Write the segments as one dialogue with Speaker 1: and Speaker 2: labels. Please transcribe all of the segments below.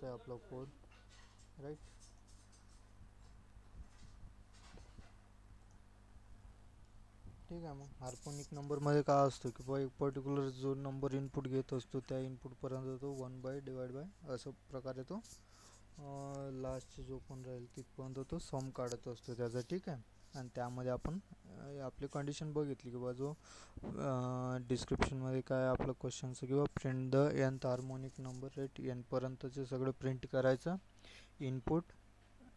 Speaker 1: आहे आपला code, right. ठीक आहे. मग हार्मोनिक नंबरमध्ये काय असतं की बा एक पर्टिक्युलर जो नंबर इनपुट घेत असतो त्या इनपुटपर्यंत तो 1/डिवाइड बाय असं प्रकारे तो लास्टचे जो पण राहील तिथपर्यंत तो सम काढत असतो त्याचा. ठीक आहे. आणि त्यामध्ये आपण आपली कंडिशन बघितली की बा जो डिस्क्रिप्शनमध्ये काय आपलं क्वेश्चनचं किंवा print the nth harmonic number, right. एनपर्यंतचे सगळं प्रिंट करायचं.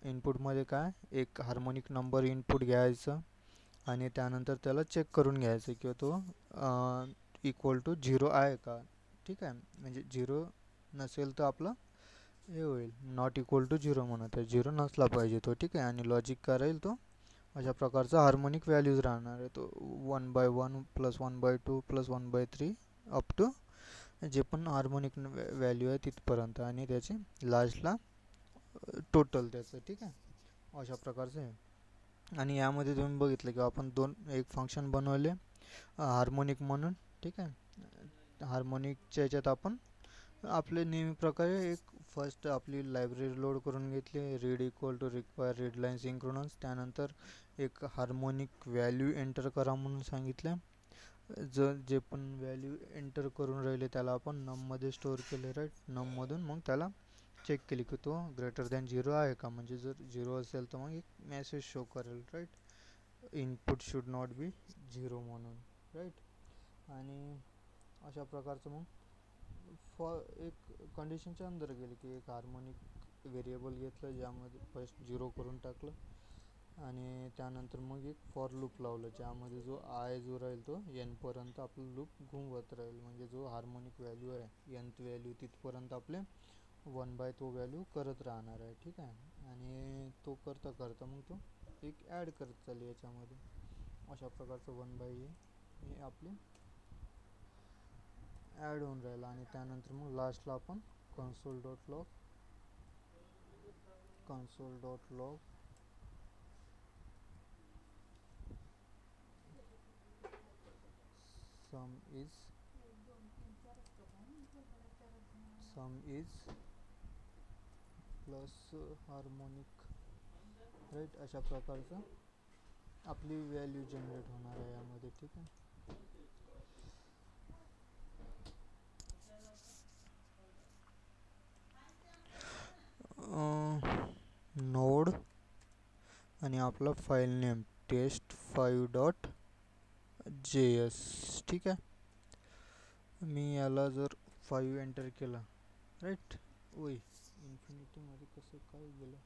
Speaker 1: इनपुटमध्ये काय एक हार्मोनिक नंबर इनपुट घ्यायचं आणि त्यानंतर त्याला चेक करून घ्यायचं किंवा तो इक्वल टू 0 आहे का. ठीक आहे. म्हणजे 0 नसेल तर आपलं हे होईल नॉट इक्वल टू 0 म्हणत आहे, 0 नसला पाहिजे तो. ठीक आहे. आणि लॉजिक काय राहील तो अशा प्रकारचा हार्मोनिक व्हॅल्यूज राहणार आहे तो 1/1 प्लस 1/2 प्लस 1/3 अप टू जे पण हार्मोनिक व्हॅल्यू आहे तिथपर्यंत आणि त्याचे लास्टला टोटल त्याचं. ठीक आहे. अशा प्रकारचं आहे. आणि यामध्ये तुम्ही बघितलं की आपण एक फंक्शन बनवले हार्मोनिक म्हणून. ठीक आहे. हार्मोनिकच्या याच्यात आपण आपले नेहमी प्रकारे एक फर्स्ट आपली लायब्ररी लोड करून घेतली, read equal to require read line synchronous. त्यानंतर एक हार्मोनिक व्हॅल्यू एंटर करा म्हणून सांगितलं. जे पण व्हॅल्यू एंटर करून राहिले त्याला आपण नममध्ये स्टोअर केले, राईट. नममधून मग त्याला चेक केली की तो ग्रेटर दॅन 0 आहे का. म्हणजे जर 0 असेल तर मग एक मेसेज शो करेल, right. Input should not be 0 म्हणून, राईट. आणि अशा प्रकारचं मग एक कंडिशनच्या अंदर गेले की एक हार्मोनिक व्हेरिएबल घेतलं ज्यामध्ये फर्स्ट 0 करून टाकलं आणि त्यानंतर मग एक फॉर लूप लावलं ज्यामध्ये जो जो राहील तो एनपर्यंत आपलं लूप घुमवत राहील. म्हणजे जो हार्मोनिक व्हॅल्यू आहे एनथ व्हॅल्यू तिथपर्यंत आपले 1/, तो व्हॅल्यू करत राहणार आहे. ठीक आहे. आणि तो करता करता मग तो एक ॲड करत चालेल याच्यामध्ये. अशा प्रकारचं 1/, हे आपले ॲड होऊन राहिलं. आणि त्यानंतर मग लास्टला आपण console.log sum is plus harmonic, right. अशा प्रकारचं आपली व्हॅल्यू जनरेट होणार आहे यामध्ये. ठीक आहे. नोड आणि आपला फाईल नेम test5.js. ठीक आहे. मी याला जर 5 एंटर केला, राईट. ओय इन्फिनिटीमध्ये कसं काय गेलं.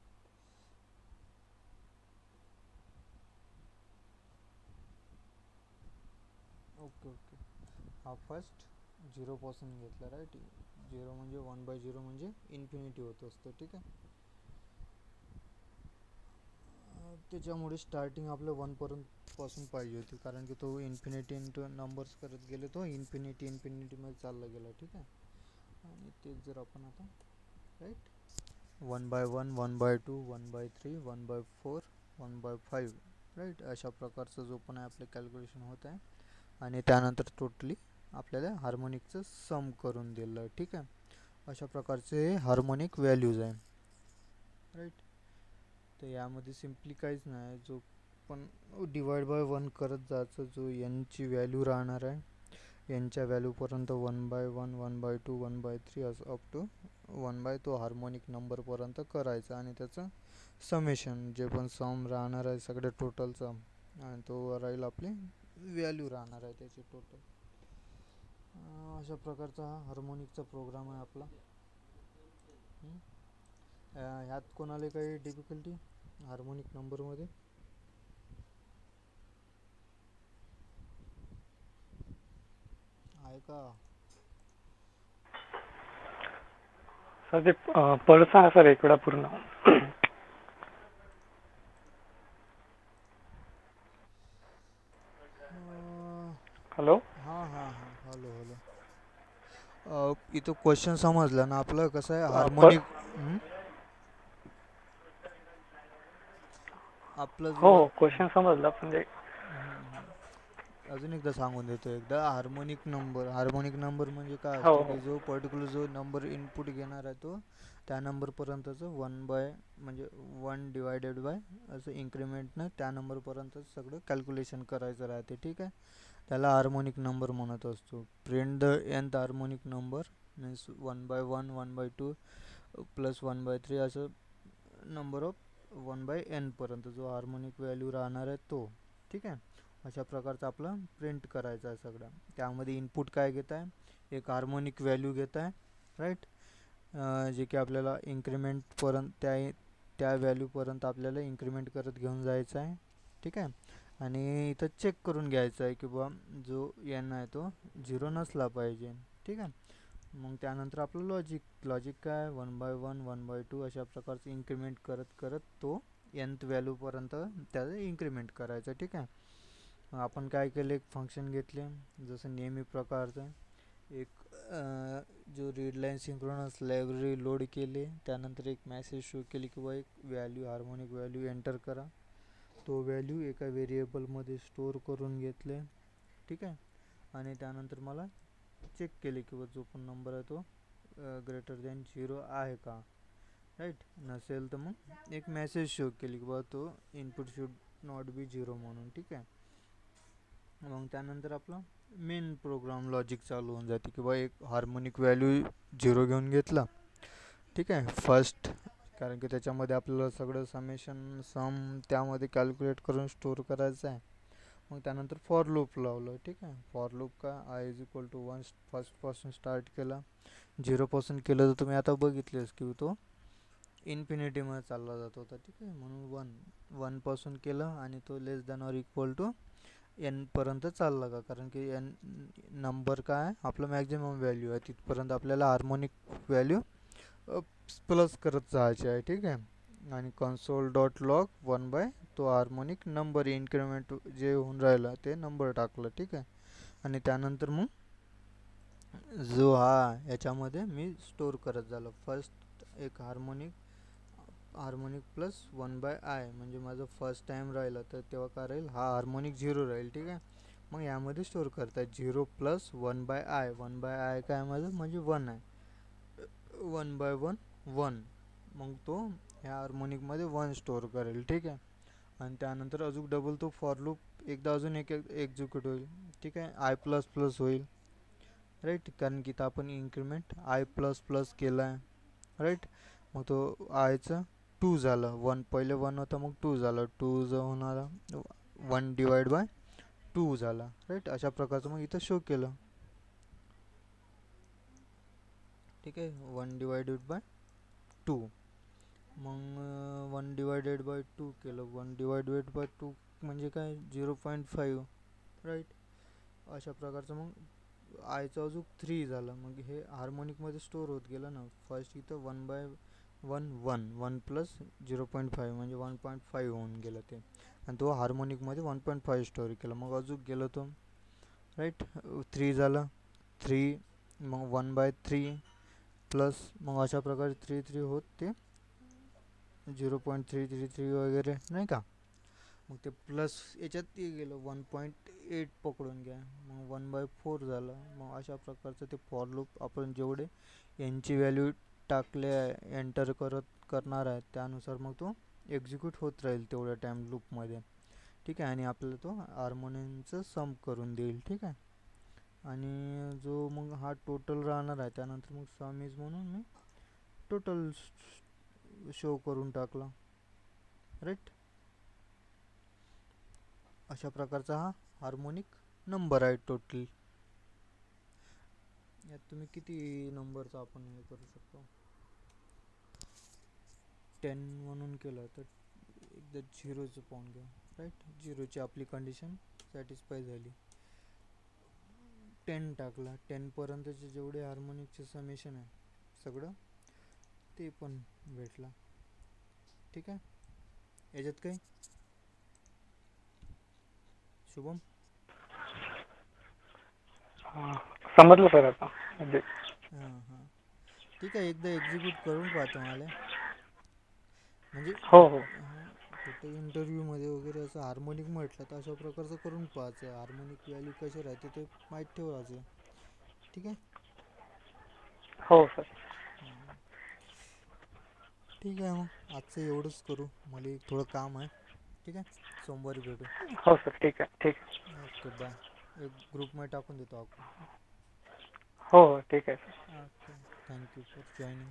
Speaker 1: Okay okay. हा फर्स्ट 0 पासून घेतला, राईट. 0 म्हणजे 1/0 म्हणजे इन्फिनिटी होत असतं. ठीक आहे. त्याच्यामुळे स्टार्टिंग आपलं 1 पासून पाहिजे होती कारण की तो इन्फिनिटी इंटू नंबर्स करत गेले तो इन्फिनिटीमध्ये चालला गेला. ठीक आहे. आणि तेच जर आपण आता, राईट, 1/1 1/2 1/3 1/4 1/5, राईट. अशा प्रकारचं जो पण आहे आपलं कॅल्क्युलेशन होत आहे आणि त्यानंतर टोटली आपल्याला हार्मोनिकचं सम करून दिलं. ठीक आहे. अशा प्रकारचे हार्मोनिक व्हॅल्यूज आहे, राईट. तर यामध्ये सिम्पली काहीच नाही, जो पण डिवाइड बाय 1 करत जायचं, जो एनची व्हॅल्यू राहणार आहे एनच्या व्हॅल्यूपर्यंत 1/1 1/2 1/3 असं अप टू 1/ तो हार्मोनिक नंबरपर्यंत करायचा आणि त्याचं समेशन जे पण सम राहणार आहे सगळे टोटलचा आणि तो राहील आपली व्हॅल्यू राहणार आहे त्याची टोटल. अशा प्रकारचा हा हार्मोनिकचा प्रोग्राम आहे आपला. ह्यात कोणाला काही डिफिकल्टी हार्मोनिक नंबरमध्ये? आहे का?
Speaker 2: सर ते परत सांगा सर एक वेळा पूर्ण. हॅलो.
Speaker 1: हां हां हां. Hello hello. इथं क्वेश्चन समजलं ना आपलं कसं आहे हार्मोनिक. आपलं
Speaker 2: हो
Speaker 1: जो
Speaker 2: हो क्वेश्चन समजला म्हणजे
Speaker 1: अजून एकदा सांगून देतो एकदा. हार्मोनिक नंबर म्हणजे काय
Speaker 2: हो
Speaker 1: असतो
Speaker 2: हो
Speaker 1: की जो पर्टिक्युलर जो नंबर इनपुट घेणार आहे तो त्या नंबरपर्यंतचं वन बाय म्हणजे 1/बाय असं इन्क्रीमेंटनं त्या नंबरपर्यंत सगळं कॅल्क्युलेशन करायचं राहते. ठीक आहे. त्याला हार्मोनिक नंबर म्हणत असतो. Print the nth harmonic number means 1/1 1/2 plus 1/3 असं नंबर ऑफ 1/n पर्यंत जो हार्मोनिक व्हॅल्यू राहणार आहे तो. ठीक आहे. अशा प्रकारचं आपलं प्रिंट करायचं आहे सगळं. त्यामध्ये इनपुट काय घेत आहे, एक हार्मोनिक व्हॅल्यू घेत आहे, राईट, जे की आपल्याला इन्क्रीमेंटपर्यंत त्या व्हॅल्यूपर्यंत आपल्याला इन्क्रीमेंट करत घेऊन जायचं आहे. ठीक आहे. आणि इथं चेक करून घ्यायचं आहे की बा जो एन आहे तो 0 नसला पाहिजे. ठीक आहे. मग त्यानंतर आपलं लॉजिक काय 1/1 1/2 अशा प्रकारचं इन्क्रीमेंट करत करत तो nth व्हॅल्यूपर्यंत त्याचं इन्क्रीमेंट करायचं. ठीक आहे. मग आपण काय केलं, एक फंक्शन घेतले जसं नेहमी प्रकारचं, एक जो read line synchronous library load केले, त्यानंतर एक मॅसेज शो केली की बा एक व्हॅल्यू हार्मोनिक व्हॅल्यू एंटर करा. तो व्हॅल्यू एका व्हेरिएबलमध्ये स्टोअर करून घेतले. ठीक आहे. आणि त्यानंतर मला चेक केले की बा जो पण नंबर आहे तो ग्रेटर दॅन 0 आहे का, राईट. नसेल तर मग एक मेसेज शो केली की बा तो इनपुट शुड नॉट बी 0 म्हणून. ठीक आहे. मग त्यानंतर आपला मेन प्रोग्राम लॉजिक चालू होऊन जाते की बा एक हार्मोनिक व्हॅल्यू 0 घेऊन घेतला. ठीक आहे. फर्स्ट, कारण की त्याच्यामध्ये आपल्याला सगळं सम त्यामध्ये कॅल्क्युलेट करून स्टोअर करायचं आहे. मग त्यानंतर फॉर लूप लावलं. ठीक आहे. फॉर लूप का i=1 फर्स्टपासून स्टार्ट केला, 0पासून केलं तर तुम्ही आता बघितलेच की तो इन्फिनिटीमध्ये चालला जात होता. ठीक आहे. म्हणून 1पासून केलं आणि तो less than or equal to N पर्यंत चालला का, कारण की एन नंबर काय आहे आपलं मॅक्झिमम व्हॅल्यू आहे, तिथपर्यंत आपल्याला हार्मोनिक व्हॅल्यू प्लस करत जायचे आहे. ठीक आहे. आणि कन्सोल डॉट लॉग 1 तो हार्मोनिक नंबर इन्क्रीमेंट जे होऊन राहिलं ते नंबर टाकलं. ठीक आहे. आणि त्यानंतर मग जो याच्यामध्ये मी स्टोअर करत झालो फर्स्ट एक हार्मोनिक प्लस 1/i म्हणजे माझं फर्स्ट टाइम राहिलं तर तेव्हा काय राहील, हा हार्मोनिक 0 राहील. ठीक आहे. मग यामध्ये स्टोअर करताय 0 प्लस 1/i 1/i काय माझं म्हणजे 1 आहे, 1/1 1. मग तो ह्या हार्मोनिकमध्ये 1 स्टोअर करेल. ठीक आहे. आणि त्यानंतर अजून डबल तो फॉर लूप एकदा अजून एक एक्झिक्यूट होईल. ठीक आहे. आय प्लस प्लस होईल, राईट, कारण की इथं आपण इन्क्रीमेंट आय प्लस प्लस केला आहे, राईट. मग तो आयचं 2 झालं, 1 पहिले 1 होता मग 2 झालं, 2 जो होणारा 1/2 झाला, राईट. अशा प्रकारचं मग इथं शो केलं. ठीक आहे. 1/2 मग 1/2 केलं, 1/2 म्हणजे काय 0.5, राईट. अशा प्रकारचं मग आयचं अजून 3 झालं. मग हे हार्मोनिकमध्ये स्टोअर होत गेलं ना. फर्स्ट इथं 1/1 प्लस 0.5 म्हणजे 1.5 होऊन गेलं ते, आणि तो हार्मोनिकमध्ये 1.5 स्टोअर केलं. मग अजून गेलं तो, राईट, 3 झालं, 3 मग 1/3 प्लस मग अशा प्रकारे 3 होत ते 0.333 वगैरे, नाही का. मग ते प्लस याच्यात ते गेलं 1.8 पकडून घ्या, मग 1/4 झालं. मग अशा प्रकारचं ते फॉर लूप आपण जेवढे यांची व्हॅल्यू टाकले एंटर करणार आहे त्यानुसार मग तो एक्झिक्यूट होत राहील तेवढ्या टाईम लूपमध्ये. ठीक आहे. आणि आपल्याला तो हार्मोनियमचं सम करून देईल. ठीक आहे. आणि जो मग हा टोटल राहणार आहे त्यानंतर मग सम इज म्हणून मी टोटल शो करून टाकला, राईट. अशा प्रकारचा हा हार्मोनिक नंबर आहे टोटल. यात तुम्ही किती नंबरचा आपण हे करू शकतो, 10 म्हणून केलं तर एकदा 0चं पाहून घ्या, राईट. 0ची आपली कंडिशन सॅटिस्फाय झाली, 10 टाकला, 10 पर्यंतचे जेवढे हार्मोनिकचे समेशन आहे सगळं ते पण भेटला. ठीक आहे. याच्यात काही शुभम
Speaker 2: समजलं सर आता म्हणजे.
Speaker 1: हां. ठीक आहे. एकदा एक्झिक्यूट करून पाहतो मला, म्हणजे
Speaker 2: हो हो
Speaker 1: कुठं इंटरव्ह्यूमध्ये वगैरे असं हार्मोनिक म्हटलं तर अशा प्रकारचं करून पाहायचं, हार्मोनिक व्हॅल्यू कसे राहते ते माहीत ठेवायचं. ठीक आहे.
Speaker 2: हो सर.
Speaker 1: ठीक आहे मग आजचं एवढंच करू. मला एक थोडं काम आहे. ठीक आहे. सोमवारी भेटू.
Speaker 2: हो सर, ठीक आहे, ठीक आहे.
Speaker 1: Okay bye. एक ग्रुपमध्ये टाकून देतो आपण.
Speaker 2: हो हो, ठीक आहे sir.
Speaker 1: Okay. Thank you for joining.